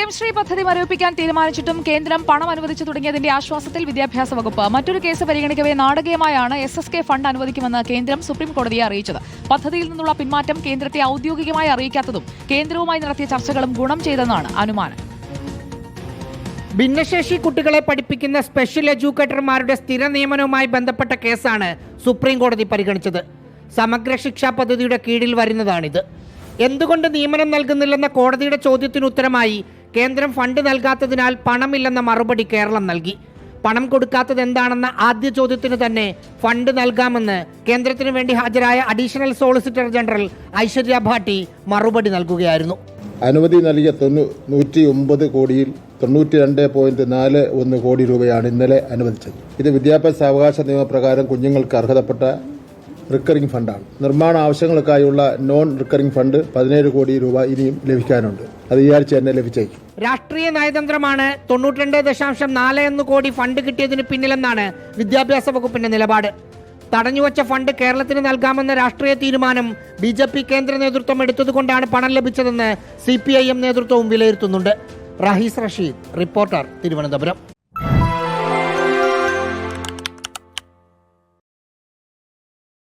PM Shri പദ്ധതി മരവിപ്പിക്കാൻ തീരുമാനിച്ചിട്ടും കേന്ദ്രം പണം അനുവദിച്ചു തുടങ്ങിയതിന്റെ ആശ്വാസത്തിൽ വിദ്യാഭ്യാസ വകുപ്പ്. മറ്റൊരു കേസ് പരിഗണിക്കവേ നാടകീയമായാണ് SSK ഫണ്ട് അനുവദിക്കുമെന്ന് കേന്ദ്രം സുപ്രീം കോടതിയെ അറിയിച്ചത്. പദ്ധതിയിൽ നിന്നുള്ള പിന്മാറ്റം കേന്ദ്രത്തെ ഔദ്യോഗികമായി അറിയിക്കാത്തതും കേന്ദ്രവുമായി നടത്തിയ ചർച്ചകളും ഗുണം ചെയ്തെന്നാണ് അനുമാനം. ഭിന്നശേഷി കുട്ടികളെ പഠിപ്പിക്കുന്ന സ്പെഷ്യൽ എഡ്യൂക്കേറ്റർമാരുടെ സ്ഥിര നിയമനവുമായി ബന്ധപ്പെട്ട കേസാണ് സുപ്രീം കോടതി പരിഗണിച്ചത്. സമഗ്ര ശിക്ഷാ പദ്ധതിയുടെ കീഴിൽ വരുന്നതാണിത്. എന്തുകൊണ്ട് നിയമനം നൽകുന്നില്ലെന്ന കോടതിയുടെ ചോദ്യത്തിന് ഉത്തരമായി കേന്ദ്രം ഫണ്ട് നൽകാത്തതിനാൽ പണമില്ലെന്ന മറുപടി കേരളം നൽകി. പണം കൊടുക്കാത്തത് എന്താണെന്ന ആദ്യ ചോദ്യത്തിന് തന്നെ ഫണ്ട് നൽകാമെന്ന് കേന്ദ്രത്തിന് വേണ്ടി ഹാജരായ additional solicitor general Aishwarya Bhati മറുപടി നൽകുകയായിരുന്നു. അനുമതി നൽകിയ 109 കോടിയിൽ 92.41 കോടി രൂപയാണ് ഇന്നലെ അനുവദിച്ചത്. ഇത് വിദ്യാഭ്യാസ അവകാശ നിയമപ്രകാരം കുഞ്ഞുങ്ങൾക്ക് അർഹതപ്പെട്ട റിക്കറിംഗ് ഫണ്ടാണ്. നിർമ്മാണ ആവശ്യങ്ങൾക്കായുള്ള നോൺ റിക്കറിംഗ് ഫണ്ട് 17 കോടി രൂപ ഇനിയും ലഭിക്കാനുണ്ട്. അത് ഈ ആഴ്ച തന്നെ ലഭിച്ചേക്കും. രാഷ്ട്രീയ നയതന്ത്രമാണ് 92.41 കോടി ഫണ്ട് കിട്ടിയതിന് പിന്നിലെന്നാണ് വിദ്യാഭ്യാസ വകുപ്പിന്റെ നിലപാട്. തടഞ്ഞുവച്ച ഫണ്ട് കേരളത്തിന് നൽകാമെന്ന രാഷ്ട്രീയ തീരുമാനം BJP കേന്ദ്ര നേതൃത്വം എടുത്തതുകൊണ്ടാണ് പണം ലഭിച്ചതെന്ന് CPIM നേതൃത്വവും വിലയിരുത്തുന്നുണ്ട്. റഹീസ് റഷീദ്, റിപ്പോർട്ടർ, തിരുവനന്തപുരം.